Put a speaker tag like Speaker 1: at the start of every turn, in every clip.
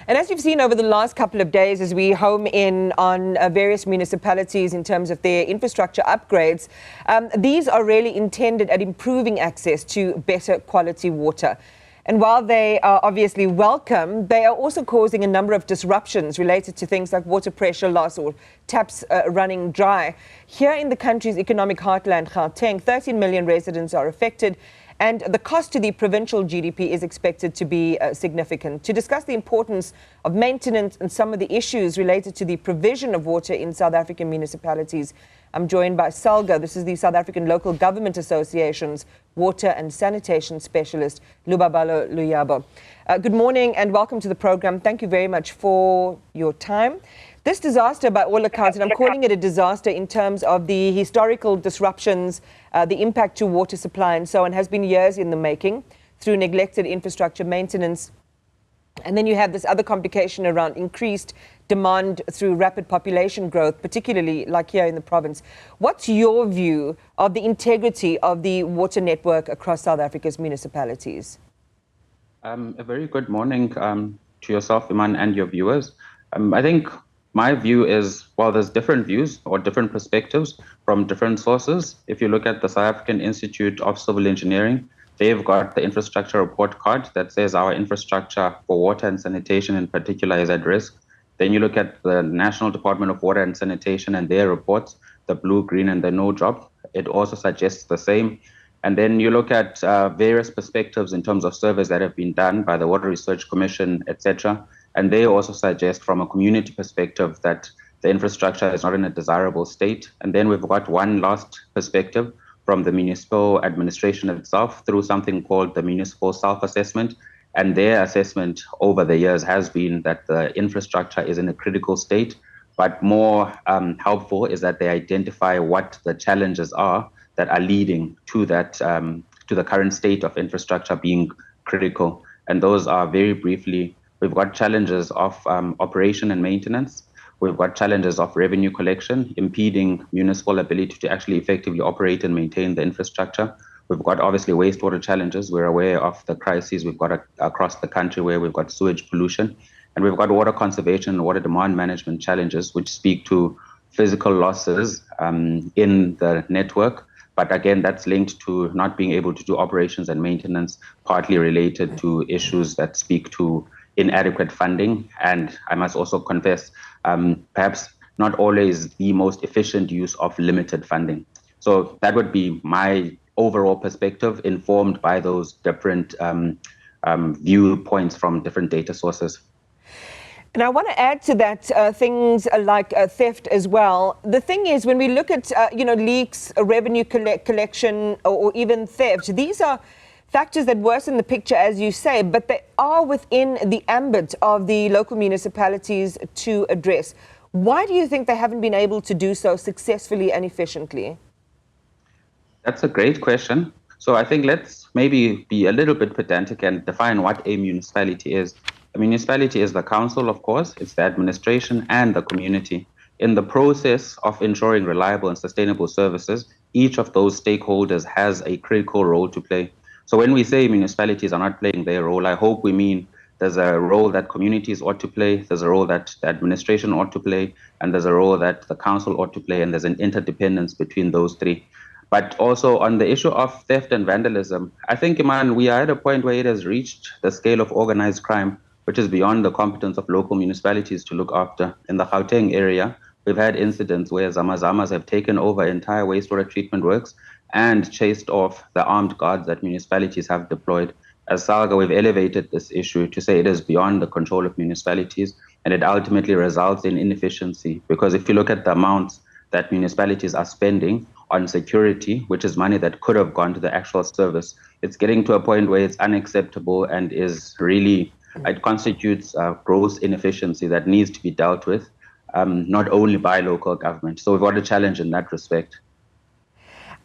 Speaker 1: And as you've seen over the last couple of days, as we home in on various municipalities in terms of their infrastructure upgrades, these are really intended at improving access to better quality water. And while they are obviously welcome, they are also causing a number of disruptions related to things like water pressure loss or taps running dry. Here in the country's economic heartland, Gauteng, 13 million residents are affected, and the cost to the provincial GDP is expected to be significant. To discuss the importance of maintenance and some of the issues related to the provision of water in South African municipalities, I'm joined by SALGA. This is the South African Local Government Association's Water and Sanitation Specialist, Lubabalo Luyaba. Good morning and welcome to the program. Thank you very much for your time. This disaster, by all accounts, and I'm calling it a disaster in terms of the historical disruptions, the impact to water supply and so on, has been years in the making through neglected infrastructure maintenance. And then you have this other complication around increased demand through rapid population growth, particularly like here in the province. What's your view of the integrity of the water network across South Africa's municipalities?
Speaker 2: A very good morning to yourself, Iman, and your viewers. I think my view is, well, there's different views or different perspectives from different sources. If you look at the South African Institute of Civil Engineering, they've got the infrastructure report card that says our infrastructure for water and sanitation in particular is at risk. Then you look at the National Department of Water and Sanitation and their reports, the blue, green, and the no drop. It also suggests the same. And then you look at various perspectives in terms of surveys that have been done by the Water Research Commission, etc. And they also suggest from a community perspective that the infrastructure is not in a desirable state. And then we've got one last perspective from the municipal administration itself through something called the municipal self-assessment. And their assessment over the years has been that the infrastructure is in a critical state. But more helpful is that they identify what the challenges are that are leading to that, to the current state of infrastructure being critical. And those are, very briefly, we've got challenges of operation and maintenance. We've got challenges of revenue collection, impeding municipal ability to actually effectively operate and maintain the infrastructure. We've got obviously wastewater challenges. We're aware of the crises we've got across the country where we've got sewage pollution. And we've got water conservation and water demand management challenges, which speak to physical losses in the network. But again, that's linked to not being able to do operations and maintenance, partly related to issues that speak to inadequate funding. And I must also confess, perhaps not always the most efficient use of limited funding. So that would be my overall perspective, informed by those different viewpoints from different data sources.
Speaker 1: And I want to add to that things like theft as well. The thing is, when we look at leaks, revenue collection, or even theft, these are factors that worsen the picture, as you say, but they are within the ambit of the local municipalities to address. Why do you think they haven't been able to do so successfully and efficiently?
Speaker 2: That's a great question. So I think let's maybe be a little bit pedantic and define what a municipality is. A municipality is the council, of course, it's the administration and the community. In the process of ensuring reliable and sustainable services, each of those stakeholders has a critical role to play. So when we say municipalities are not playing their role, I hope we mean there's a role that communities ought to play, there's a role that the administration ought to play, and there's a role that the council ought to play, and there's an interdependence between those three. But also on the issue of theft and vandalism, I think, Iman, we are at a point where it has reached the scale of organized crime, which is beyond the competence of local municipalities to look after. In the Gauteng area, we've had incidents where Zamazamas have taken over entire wastewater treatment works and chased off the armed guards that municipalities have deployed. As SALGA, we've elevated this issue to say it is beyond the control of municipalities, and it ultimately results in inefficiency. Because if you look at the amounts that municipalities are spending on security, which is money that could have gone to the actual service, it's getting to a point where it's unacceptable and is really, it constitutes gross inefficiency that needs to be dealt with, not only by local government. So we've got a challenge in that respect.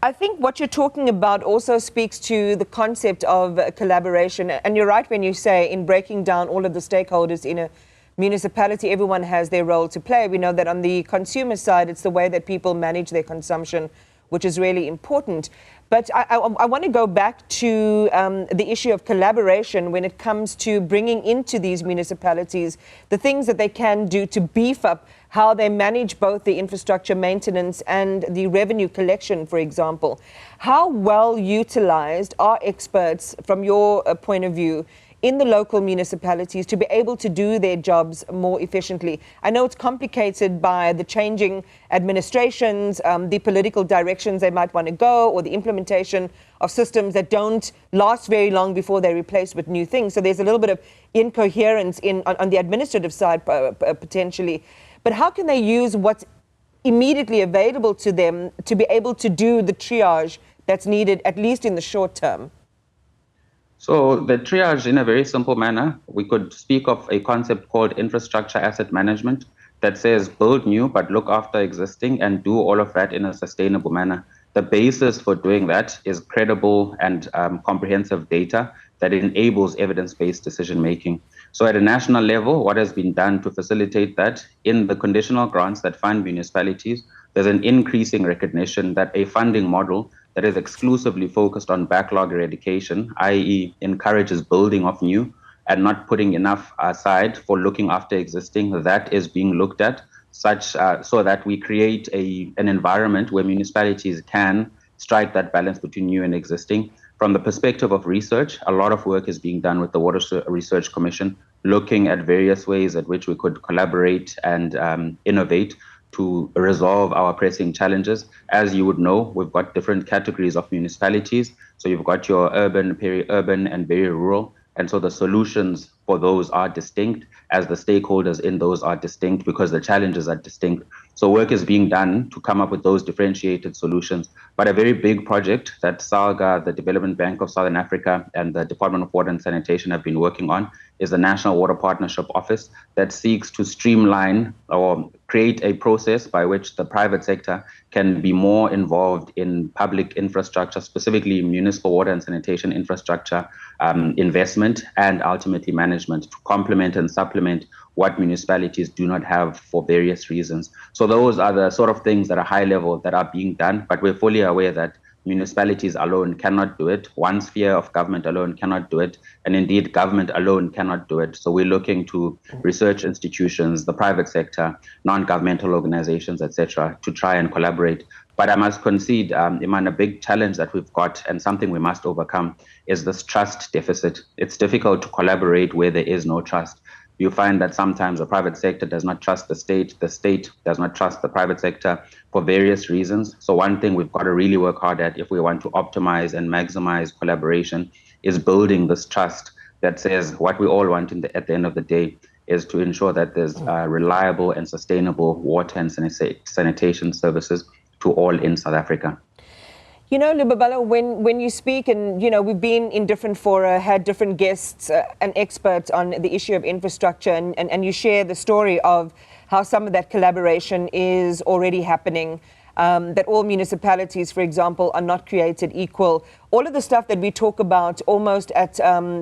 Speaker 1: I think what you're talking about also speaks to the concept of collaboration. And you're right when you say, in breaking down all of the stakeholders in a municipality, everyone has their role to play. We know that on the consumer side, it's the way that people manage their consumption, which is really important. But I want to go back to the issue of collaboration when it comes to bringing into these municipalities the things that they can do to beef up how they manage both the infrastructure maintenance and the revenue collection, for example. How well utilized are experts, from your point of view, in the local municipalities to be able to do their jobs more efficiently? I know it's complicated by the changing administrations, the political directions they might want to go, or the implementation of systems that don't last very long before they're replaced with new things. So there's a little bit of incoherence on the administrative side potentially. But how can they use what's immediately available to them to be able to do the triage that's needed, at least in the short term?
Speaker 2: So the triage, in a very simple manner, we could speak of a concept called infrastructure asset management that says build new, but look after existing and do all of that in a sustainable manner. The basis for doing that is credible and comprehensive data that enables evidence-based decision-making. So at a national level, what has been done to facilitate that in the conditional grants that fund municipalities, there's an increasing recognition that a funding model that is exclusively focused on backlog eradication, i.e. encourages building of new and not putting enough aside for looking after existing, that is being looked at so that we create an environment where municipalities can strike that balance between new and existing. From the perspective of research, a lot of work is being done with the Water Research Commission, looking at various ways at which we could collaborate and innovate to resolve our pressing challenges. As you would know, we've got different categories of municipalities. So you've got your urban, peri-urban, and very rural. And so the solutions for those are distinct, as the stakeholders in those are distinct, because the challenges are distinct. So work is being done to come up with those differentiated solutions. But a very big project that SALGA, the Development Bank of Southern Africa, and the Department of Water and Sanitation have been working on is the National Water Partnership Office that seeks to streamline or create a process by which the private sector can be more involved in public infrastructure, specifically municipal water and sanitation infrastructure investment and ultimately management, to complement and supplement what municipalities do not have for various reasons. So those are the sort of things that are high level that are being done, but we're fully aware that municipalities alone cannot do it. One sphere of government alone cannot do it. And indeed, government alone cannot do it. So we're looking to research institutions, the private sector, non-governmental organizations, etc., to try and collaborate. But I must concede, Iman, a big challenge that we've got and something we must overcome is this trust deficit. It's difficult to collaborate where there is no trust. You find that sometimes the private sector does not trust the state does not trust the private sector for various reasons. So one thing we've got to really work hard at if we want to optimize and maximize collaboration is building this trust that says what we all want at the end of the day is to ensure that there's reliable and sustainable water and sanitation services to all in South Africa.
Speaker 1: You know, Lubabalo, when you speak, and, you know, we've been in different fora, had different guests and experts on the issue of infrastructure, and you share the story of how some of that collaboration is already happening, that all municipalities, for example, are not created equal. All of the stuff that we talk about almost at,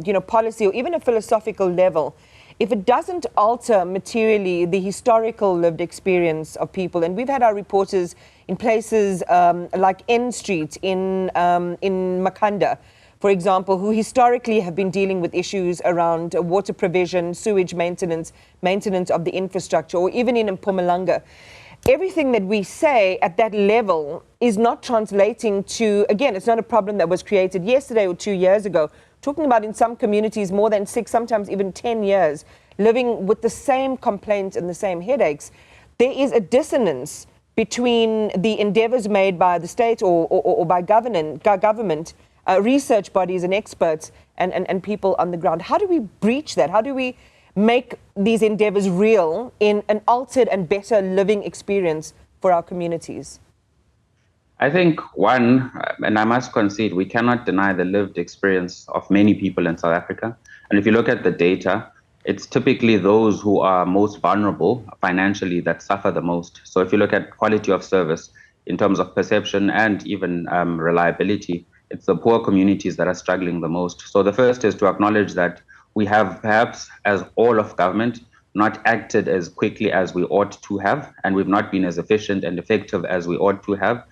Speaker 1: you know, policy or even a philosophical level, if it doesn't alter materially the historical lived experience of people, and we've had our reporters in places like N Street in Makhanda, for example, who historically have been dealing with issues around water provision, sewage maintenance of the infrastructure, or even in Mpumalanga. Everything that we say at that level is not translating to, again, it's not a problem that was created yesterday or 2 years ago. Talking about in some communities more than 6, sometimes even 10 years, living with the same complaints and the same headaches. There is a dissonance between the endeavors made by the state or by government, research bodies and experts and people on the ground. How do we breach that? How do we make these endeavors real in an altered and better living experience for our communities?
Speaker 2: I think one, and I must concede, we cannot deny the lived experience of many people in South Africa. And if you look at the data, it's typically those who are most vulnerable financially that suffer the most. So if you look at quality of service in terms of perception and even reliability, it's the poor communities that are struggling the most. So the first is to acknowledge that we have, perhaps as all of government, not acted as quickly as we ought to have, and we've not been as efficient and effective as we ought to have.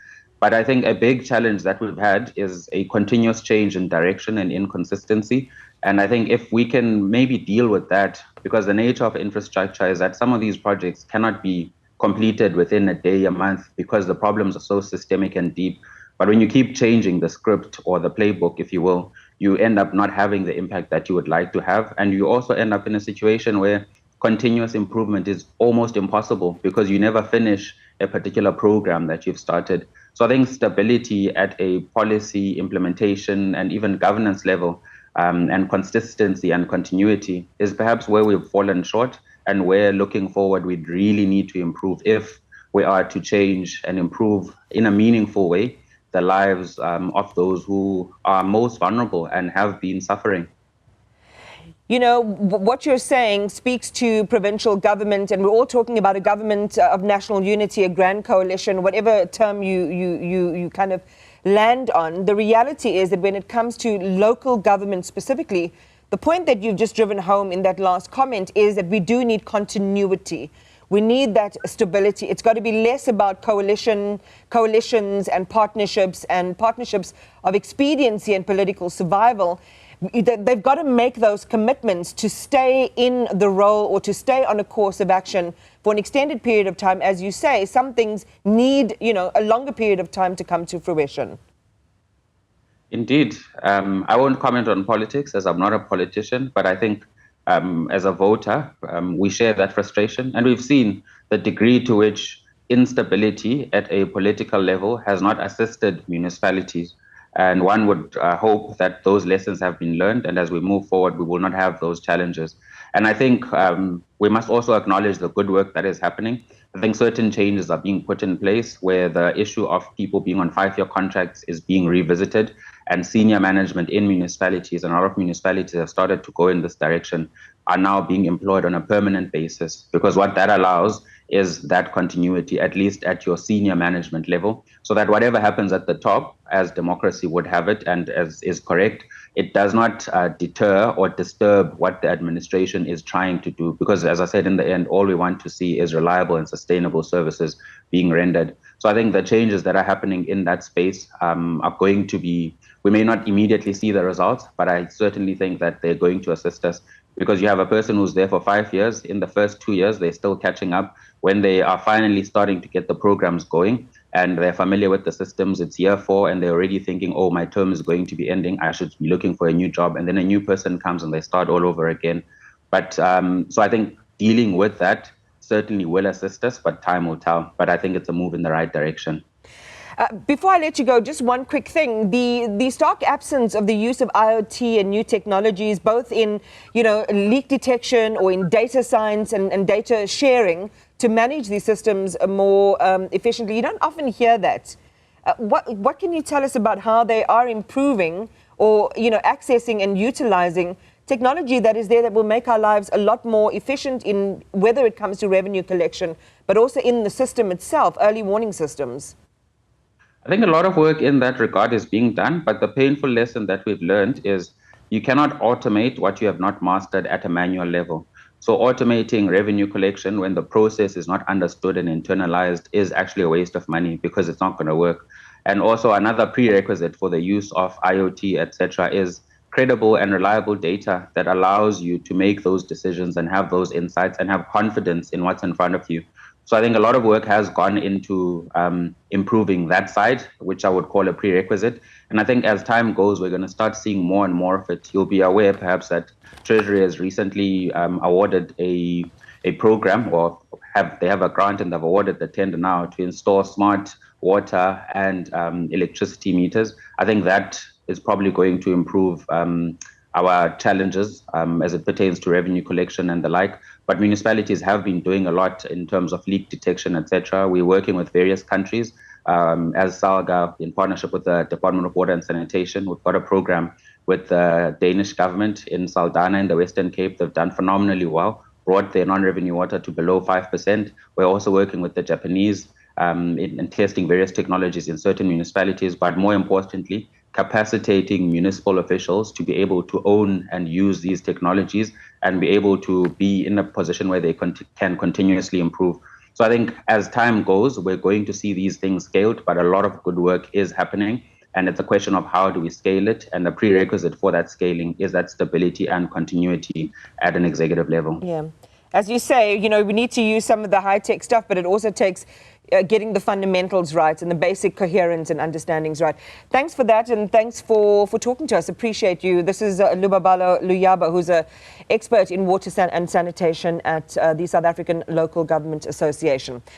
Speaker 2: But I think a big challenge that we've had is a continuous change in direction and inconsistency. And I think if we can maybe deal with that, because the nature of infrastructure is that some of these projects cannot be completed within a day, a month, because the problems are so systemic and deep. But when you keep changing the script or the playbook, if you will, you end up not having the impact that you would like to have. And you also end up in a situation where continuous improvement is almost impossible because you never finish a particular program that you've started. So I think stability at a policy implementation and even governance level, and consistency and continuity is perhaps where we've fallen short, and where looking forward we'd really need to improve if we are to change and improve in a meaningful way the lives of those who are most vulnerable and have been suffering.
Speaker 1: You know, what you're saying speaks to provincial government, and we're all talking about a government of national unity, a grand coalition, whatever term you kind of land on. The reality is that when it comes to local government specifically, the point that you've just driven home in that last comment is that we do need continuity. We need that stability. It's got to be less about coalitions and partnerships of expediency and political survival. They've got to make those commitments to stay in the role or to stay on a course of action for an extended period of time. As you say, some things need, a longer period of time to come to fruition.
Speaker 2: Indeed. I won't comment on politics as I'm not a politician, but I think as a voter, we share that frustration. And we've seen the degree to which instability at a political level has not assisted municipalities. And one would hope that those lessons have been learned, and as we move forward, we will not have those challenges. And I think we must also acknowledge the good work that is happening. I think certain changes are being put in place where the issue of people being on 5-year contracts is being revisited, and senior management in municipalities, and a lot of municipalities have started to go in this direction, are now being employed on a permanent basis, because what that allows is that continuity, at least at your senior management level, so that whatever happens at the top, as democracy would have it and as is correct, it does not deter or disturb what the administration is trying to do. Because as I said, in the end, all we want to see is reliable and sustainable services being rendered. So I think the changes that are happening in that space are going to be, we may not immediately see the results, but I certainly think that they're going to assist us. Because you have a person who's there for 5 years, in the first 2 years, they're still catching up. When they are finally starting to get the programs going and they're familiar with the systems, it's year 4 and they're already thinking, oh, my term is going to be ending, I should be looking for a new job. And then a new person comes and they start all over again. But so I think dealing with that certainly will assist us, but time will tell. But I think it's a move in the right direction.
Speaker 1: Before I let you go, just one quick thing. The stark absence of the use of IoT and new technologies, both in, leak detection or in data science and data sharing to manage these systems more efficiently. You don't often hear that. What can you tell us about how they are improving or, accessing and utilizing technology that is there that will make our lives a lot more efficient in whether it comes to revenue collection, but also in the system itself, early warning systems?
Speaker 2: I think a lot of work in that regard is being done, but the painful lesson that we've learned is you cannot automate what you have not mastered at a manual level. So automating revenue collection when the process is not understood and internalized is actually a waste of money because it's not going to work. And also another prerequisite for the use of IoT, etc., is credible and reliable data that allows you to make those decisions and have those insights and have confidence in what's in front of you. So I think a lot of work has gone into improving that side, which I would call a prerequisite. And I think as time goes, we're going to start seeing more and more of it. You'll be aware perhaps that Treasury has recently awarded a program, or they have a grant and they've awarded the tender now to install smart water and electricity meters. I think that is probably going to improve our challenges as it pertains to revenue collection and the like. But municipalities have been doing a lot in terms of leak detection, etc. We're working with various countries as SALGA in partnership with the Department of Water and Sanitation. We've got a program with the Danish government in Saldanha in the Western Cape. They've done phenomenally well, brought their non-revenue water to below 5%. We're also working with the Japanese in testing various technologies in certain municipalities, but more importantly, capacitating municipal officials to be able to own and use these technologies and be able to be in a position where they can continuously improve. So I think as time goes, we're going to see these things scaled, but a lot of good work is happening. And it's a question of how do we scale it? And the prerequisite for that scaling is that stability and continuity at an executive level.
Speaker 1: Yeah. As you say, we need to use some of the high-tech stuff, but it also takes getting the fundamentals right and the basic coherence and understandings right. Thanks for that, and thanks for talking to us. Appreciate you. This is Lubabalo Luyaba, who's an expert in water and sanitation at the South African Local Government Association.